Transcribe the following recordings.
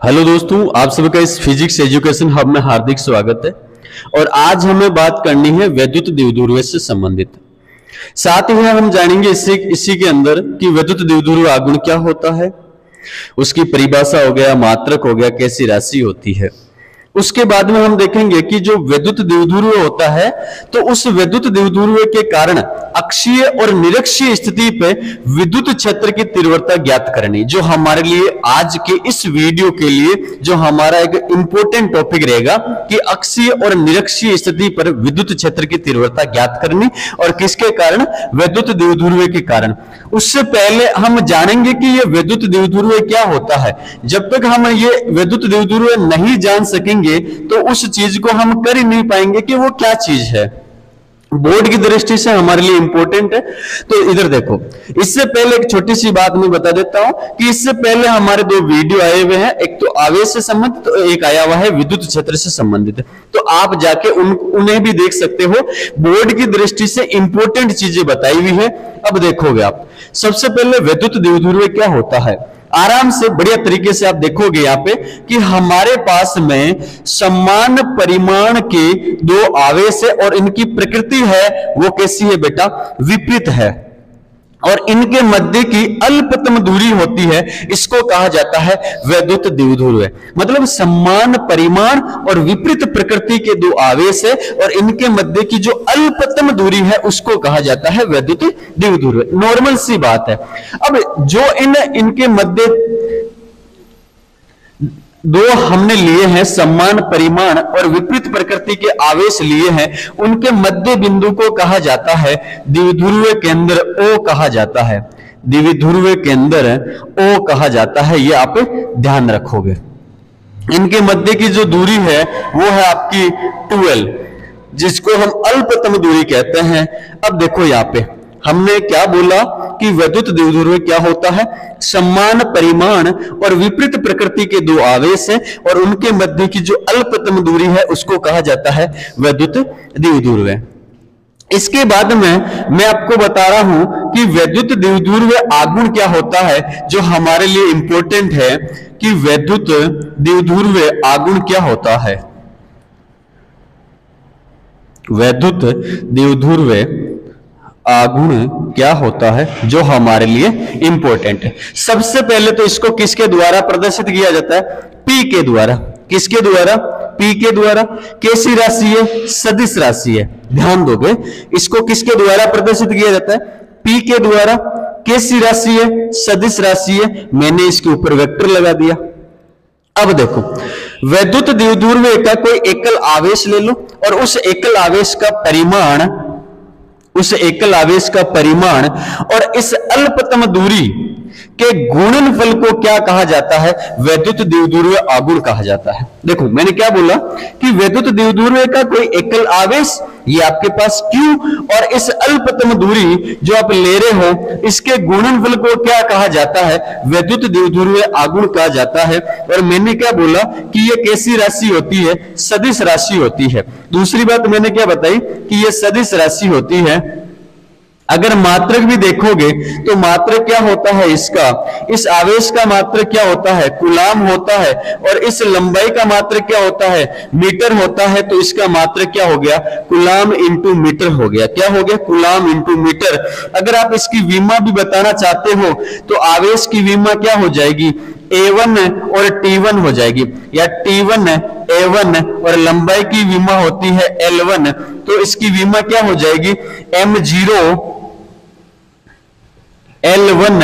Hello दोस्तों, आप सबका इस फिजिक्स एजुकेशन हब में हार्दिक स्वागत है। और आज हमें बात करनी है वैद्युत द्विध्रुव से संबंधित। साथ ही हम जानेंगे इसी के अंदर कि वैद्युत द्विध्रुव आघूर्ण क्या होता है, उसकी परिभाषा हो गया, मात्रक हो गया, कैसी राशि होती है। उसके बाद में हम देखेंगे कि जो वैद्युत द्विध्रुव होता है तो उस वैद्युत द्विध्रुव के कारण अक्षीय और निरक्षीय स्थिति पे विद्युत क्षेत्र की तीव्रता ज्ञात करनी, जो हमारे लिए आज के इस वीडियो के लिए जो हमारा एक इंपॉर्टेंट टॉपिक रहेगा कि अक्षीय और निरक्षीय स्थिति पर विद्युत क्षेत्र की तीव्रता ज्ञात करनी और किसके कारण, वैद्युत द्विध्रुव के कारण। उससे पहले हम जानेंगे कि ये वैद्युत द्विध्रुव क्या होता है। जब तक हम ये वैद्युत द्विध्रुव नहीं जान सकेंगे तो उस चीज को हम कर ही नहीं पाएंगे कि वो क्या चीज है। बोर्ड की दृष्टि से हमारे लिए इंपॉर्टेंट है। तो इधर देखो, इससे पहले एक छोटी सी बात मैं बता देता हूं कि इससे पहले हमारे दो वीडियो आए हुए हैं, एक तो आवेश से संबंधित, तो एक आया हुआ है विद्युत क्षेत्र से संबंधित। तो आप जाके उन्हें भी देख सकते हो। बोर्ड की दृष्टि से इंपॉर्टेंट चीजें बताई हुई है। अब देखोगे आप, सबसे पहले वैद्युत द्विध्रुव क्या होता है, आराम से बढ़िया तरीके से आप देखोगे यहाँ पे कि हमारे पास में समान परिमाण के दो आवेश है और इनकी प्रकृति है वो कैसी है बेटा, विपरीत है। और इनके मध्य की अल्पतम दूरी होती है, इसको कहा जाता है वैद्युत द्विध्रुव। मतलब समान परिमाण और विपरीत प्रकृति के दो आवेश है और इनके मध्य की जो अल्पतम दूरी है उसको कहा जाता है वैद्युत द्विध्रुव। नॉर्मल सी बात है। अब जो इनके मध्य दो हमने लिए हैं समान परिमाण और विपरीत प्रकृति के आवेश लिए हैं, उनके मध्य बिंदु को कहा जाता है द्विध्रुव केंद्र, ओ कहा जाता है। द्विध्रुव केंद्र ओ कहा जाता है, ये आप ध्यान रखोगे। इनके मध्य की जो दूरी है वो है आपकी 12, जिसको हम अल्पतम दूरी कहते हैं। अब देखो यहाँ पे हमने क्या बोला कि वैद्युत द्विध्रुव क्या होता है, समान परिमाण और विपरीत प्रकृति के दो आवेश हैं और उनके मध्य की जो अल्पतम दूरी है उसको कहा जाता है वैद्युत द्विध्रुव। इसके बाद में मैं आपको बता रहा हूं कि वैद्युत द्विध्रुव आघूर्ण क्या होता है, जो हमारे लिए इंपॉर्टेंट है कि वैद्युत द्विध्रुव आघूर्ण क्या होता है। वैद्युत द्विध्रुव आघूर्ण क्या होता है जो हमारे लिए इंपॉर्टेंट है। सबसे पहले तो इसको किसके द्वारा प्रदर्शित किया जाता है, P के द्वारा। किसके द्वारा, P के द्वारा। कैसी राशि है, सदिश राशि है। ध्यान दोगे, इसको किसके द्वारा प्रदर्शित किया जाता है, P के द्वारा। कैसी राशि है, सदिश राशि है। मैंने इसके ऊपर वेक्टर लगा दिया। अब देखो, वैद्युत द्विध्रुव का कोई एकल आवेश ले लो और उस एकल आवेश का परिमाण और इस अल्पतम दूरी के गुणनफल को क्या कहा जाता है, वैद्युत द्विध्रुव आघूर्ण कहा जाता है। देखो मैंने क्या बोला कि वैद्युत द्विध्रुव का कोई एकल आवेश, ये आपके पास Q, और इस अल्पतम दूरी जो आप ले रहे हो इसके गुणनफल को क्या कहा जाता है, वैद्युत द्विध्रुव आघूर्ण कहा जाता है। और मैंने क्या बोला कि ये कैसी राशि होती है, सदिश राशि होती है। दूसरी बात मैंने क्या बताई कि ये सदिश राशि होती है। अगर मात्रक भी देखोगे तो मात्रक क्या होता है इसका, इस आवेश का मात्रक क्या होता है, कूलाम होता है। और इस लंबाई का मात्रक क्या होता है, मीटर होता है। तो इसका मात्रक क्या हो गया, कूलाम इंटू मीटर हो गया। क्या हो गया, कूलाम इंटू मीटर। अगर आप इसकी विमा भी बताना चाहते हो तो आवेश की विमा क्या हो जाएगी, A1 और T1 हो जाएगी, या T1 A1 और लंबाई की विमा होती है L1। तो इसकी विमा क्या हो जाएगी, M0 L1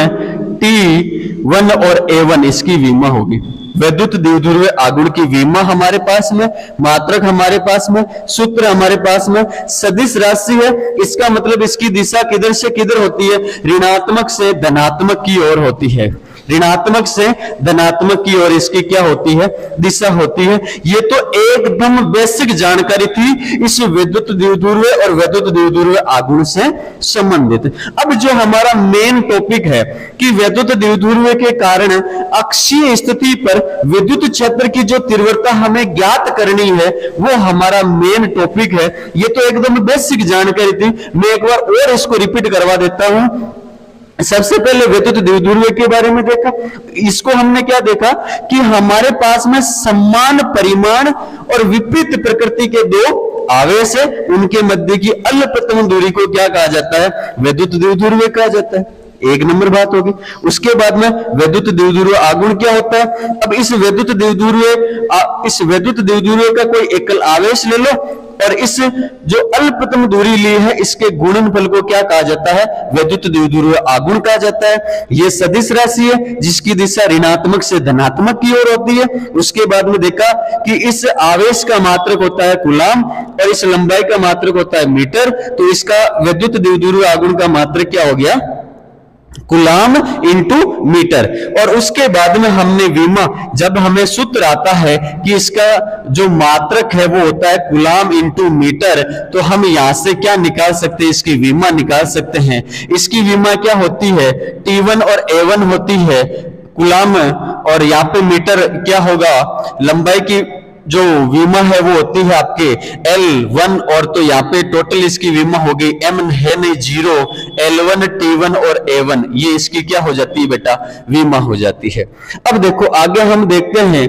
T1 और A1 इसकी विमा होगी। वैद्युत द्विध्रुव आघूर्ण की विमा हमारे पास में, मात्रक हमारे पास में, सूत्र हमारे पास में, सदिश राशि है। इसका मतलब इसकी दिशा किधर से किधर होती है, ऋणात्मक से धनात्मक की ओर होती है। ऋणात्मक से धनात्मक की ओर इसकी क्या होती है, दिशा होती है। ये तो एकदम बेसिक जानकारी थी इस विद्युत द्विध्रुव और वैद्युत द्विध्रुव आघूर्ण से संबंधित। अब जो हमारा मेन टॉपिक है कि वैद्युत द्विध्रुव के कारण अक्षीय स्थिति पर विद्युत क्षेत्र की जो तीव्रता हमें ज्ञात करनी है वो हमारा मेन टॉपिक है। ये तो एकदम बेसिक जानकारी थी। मैं एक बार और इसको रिपीट करवा देता हूं सबसे पहले विद्युत द्विध्रुव के बारे में देखा। इसको हमने क्या देखा कि हमारे पास में समान परिमाण और विपरीत प्रकृति के दो आवेश है, उनके मध्य की अल्पतम दूरी को क्या कहा जाता है? विद्युत द्विध्रुव कहा जाता है। एक नंबर बात होगी। उसके बाद में विद्युत द्विध्रुव आगुण क्या होता है? अब इस विद्युत द्विध्रुव का कोई एकल आवेश ले लो और इस जो अल्पतम दूरी ली है इसके गुणनफल को क्या कहा जाता है? विद्युत द्विध्रुव आगुण कहा जाता है। यह सदिश राशि है जिसकी दिशा ऋणात्मक से धनात्मक की ओर होती है। उसके बाद में देखा कि इस आवेश का मात्रक होता है कूलाम और इस लंबाई का मात्रक होता है मीटर, तो इसका विद्युत द्विध्रुव आगुण का मात्रक क्या हो गया? Coulomb into metre. और उसके बाद में हमने विमा, जब हमें सूत्र आता है कि इसका जो मात्रक है वो होता है कूलाम इंटू मीटर, तो हम यहां से क्या निकाल सकते हैं? इसकी विमा निकाल सकते हैं। इसकी विमा क्या होती है? T1 और A1 होती है कूलाम, और यहाँ पे मीटर क्या होगा? लंबाई की जो विमा है वो होती है आपके L1, और तो यहाँ पे टोटल इसकी विमा हो गई M है नहीं 0, L1 T1 और A1, ये इसकी क्या हो जाती है बेटा? विमा हो जाती है। अब देखो आगे हम देखते हैं